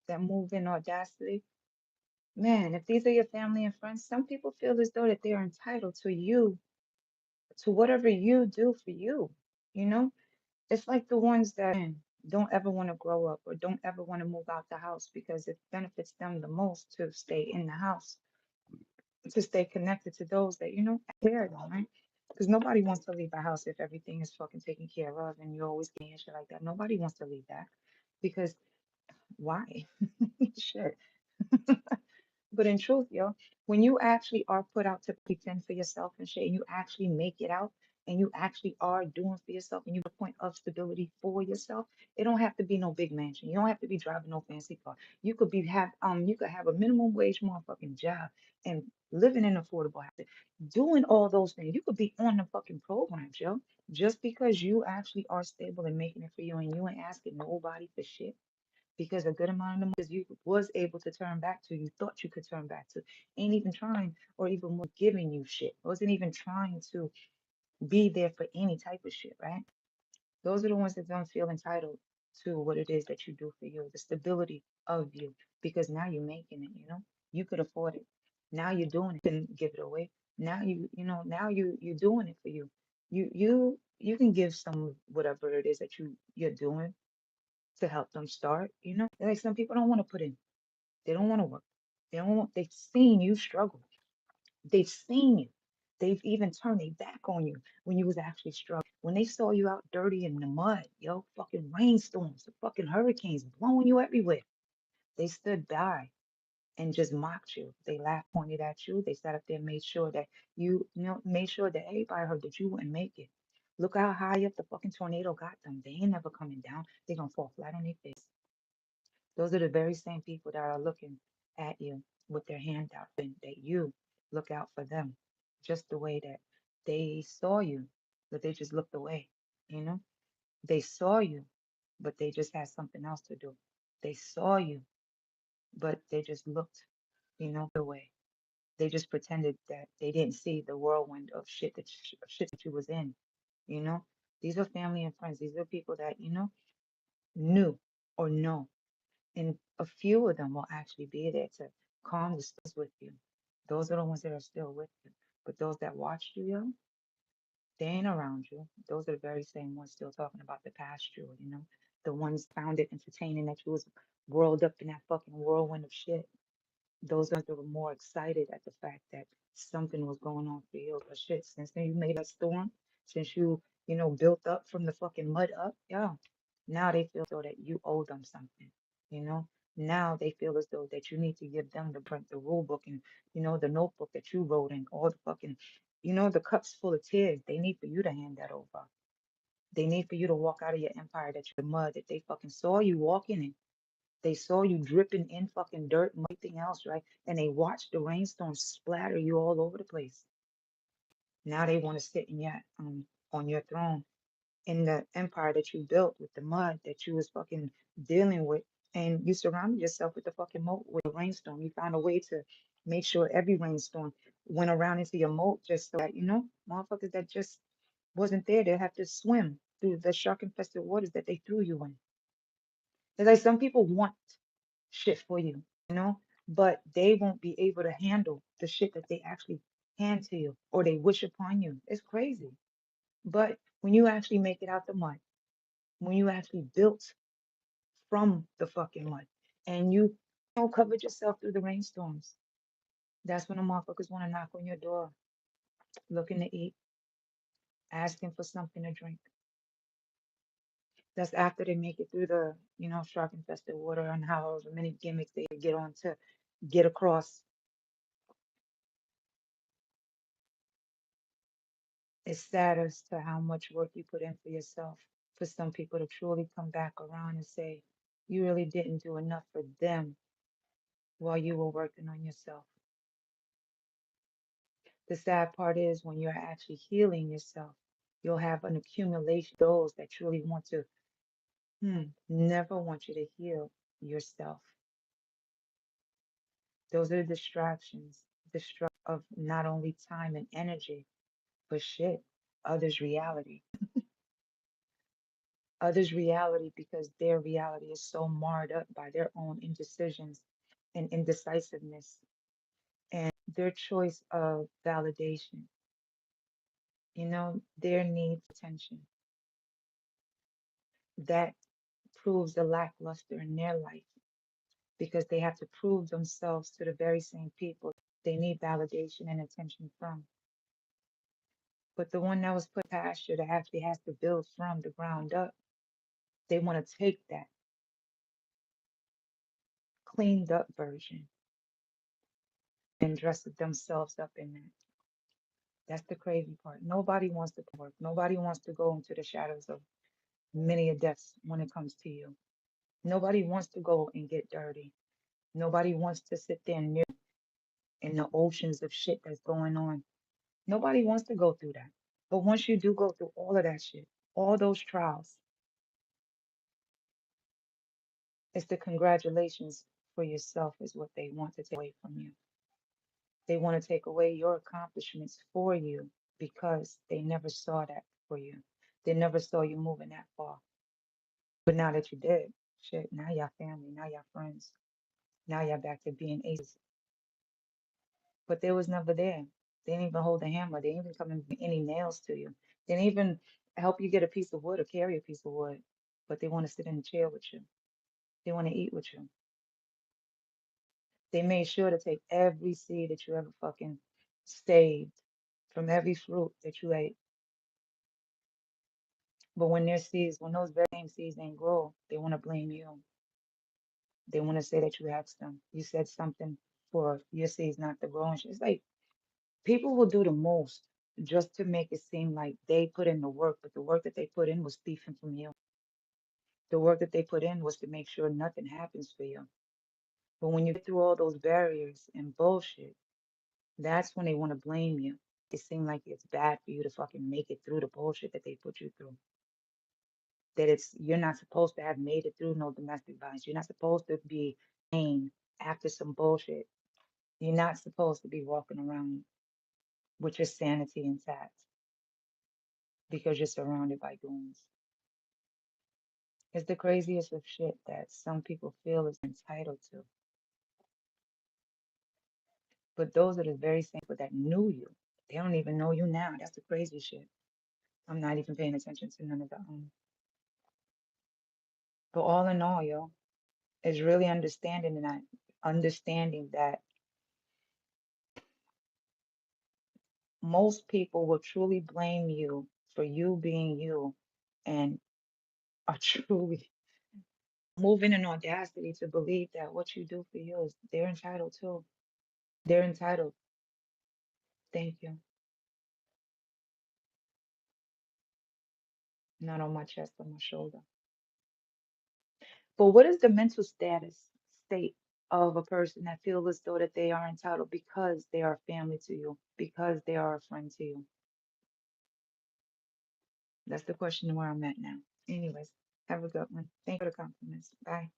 that move in audacity. Man, if these are your family and friends, some people feel as though that they are entitled to you, to whatever you do for you. You know, it's like the ones that don't ever want to grow up or don't ever want to move out the house because it benefits them the most to stay in the house, to stay connected to those that, care them, right? Because nobody wants to leave a house if everything is fucking taken care of and you're always getting shit like that. Nobody wants to leave that because why? Shit. But in truth, yo, when you actually are put out to pretend for yourself and shit, and you actually make it out, and you actually are doing for yourself, and you the point of stability for yourself, it don't have to be no big mansion. You don't have to be driving no fancy car. You could have a minimum wage motherfucking job and living in affordable housing, doing all those things. You could be on the fucking programs, yo. Just because you actually are stable and making it for you, and you ain't asking nobody for shit because a good amount of the money you was able to turn back to, you thought you could turn back to, ain't even trying or even more giving you shit. Wasn't even trying to be there for any type of shit, right? Those are the ones that don't feel entitled to what it is that you do for you, the stability of you, because now you're making it, you could afford it. Now you're doing it, and give it away. Now now you're doing it for you. You can give some whatever it is that you're doing to help them start, Like some people don't want to put in. They don't want to work. They've seen you struggle. They've seen you. They've even turned their back on you when you was actually struggling. When they saw you out dirty in the mud, fucking rainstorms, the fucking hurricanes blowing you everywhere. They stood by and just mocked you. They laughed, pointed at you. They sat up there and made sure that made sure that everybody heard that you wouldn't make it. Look how high up the fucking tornado got them. They ain't never coming down. They gonna fall flat on their face. Those are the very same people that are looking at you with their hand out and that you look out for them just the way that they saw you, but they just looked away, you know? They saw you, but they just had something else to do. They saw you, but they just looked, away. They just pretended that they didn't see the whirlwind of shit that you was in, you know? These are family and friends. These are people that, knew or know. And a few of them will actually be there to calm the storms with you. Those are the ones that are still with you. But those that watched you, they ain't around you. Those are the very same ones still talking about the past you, the ones found it entertaining that you was whirled up in that fucking whirlwind of shit. Those are the ones that were more excited at the fact that something was going on for you. But shit, since then you made a storm, since you, built up from the fucking mud up, yeah. Now they feel so that you owe them something, you know. Now they feel as though that you need to give them the rule book and the notebook that you wrote and all the fucking the cups full of tears. They need for you to hand that over. They need for you to walk out of your empire that you're the mud that they fucking saw you walking in. They saw you dripping in fucking dirt and everything else, right? And they watched the rainstorm splatter you all over the place. Now they want to sit in on your throne in the empire that you built with the mud that you was fucking dealing with, and you surrounded yourself with the fucking moat with a rainstorm. You found a way to make sure every rainstorm went around into your moat just so that, motherfuckers that just wasn't there, they have to swim through the shark infested waters that they threw you in. It's like some people want shit for you, but they won't be able to handle the shit that they actually hand to you or they wish upon you. It's crazy. But when you actually make it out the mud, when you actually built from the fucking mud and you covered yourself through the rainstorms, that's when the motherfuckers want to knock on your door, looking to eat, asking for something to drink. That's after they make it through the, shark infested water and however many gimmicks they get on to get across. It's sad as to how much work you put in for yourself. For some people to truly come back around and say, you really didn't do enough for them while you were working on yourself. The sad part is when you're actually healing yourself, you'll have an accumulation of those that truly want to, never want you to heal yourself. Those are the distractions, of not only time and energy, but shit, others' reality. others' reality because their reality is so marred up by their own indecisions and indecisiveness and their choice of validation, their need for attention. That proves a lackluster in their life because they have to prove themselves to the very same people they need validation and attention from. But the one that was put past you that actually has to build from the ground up, they want to take that cleaned up version and dress it themselves up in that. That's the crazy part. Nobody wants to work. Nobody wants to go into the shadows of many a deaths when it comes to you. Nobody wants to go and get dirty. Nobody wants to sit there near in the oceans of shit that's going on. Nobody wants to go through that. But once you do go through all of that shit, all those trials, it's the congratulations for yourself is what they want to take away from you. They want to take away your accomplishments for you because they never saw that for you. They never saw you moving that far. But now that you did, shit, now y'all family, now y'all friends. Now y'all back to being aces. But they was never there. They didn't even hold a hammer. They didn't even come and bring any nails to you. They didn't even help you get a piece of wood or carry a piece of wood. But they want to sit in the chair with you. They want to eat with you. They made sure to take every seed that you ever fucking saved from every fruit that you ate. But when their seeds, when those very same seeds ain't grow, they want to blame you. They want to say that you asked them. You said something for your seeds not to grow. And it's like people will do the most just to make it seem like they put in the work, but the work that they put in was thieving from you. The work that they put in was to make sure nothing happens for you. But when you get through all those barriers and bullshit, that's when they want to blame you. It seems like it's bad for you to fucking make it through the bullshit that they put you through. That you're not supposed to have made it through no domestic violence. You're not supposed to be pain after some bullshit. You're not supposed to be walking around with your sanity intact because you're surrounded by goons. It's the craziest of shit that some people feel is entitled to. But those are the very same people that knew you. They don't even know you now. That's the crazy shit. I'm not even paying attention to none of that. But all in all, yo, is really understanding that most people will truly blame you for you being you and are truly moving in audacity to believe that what you do for you is they're entitled to. They're entitled. Thank you. Not on my chest, on my shoulder. But what is the mental state of a person that feels as though that they are entitled because they are family to you, because they are a friend to you? That's the question where I'm at now. Anyways, have a good one. Thank you for the compliments. Bye.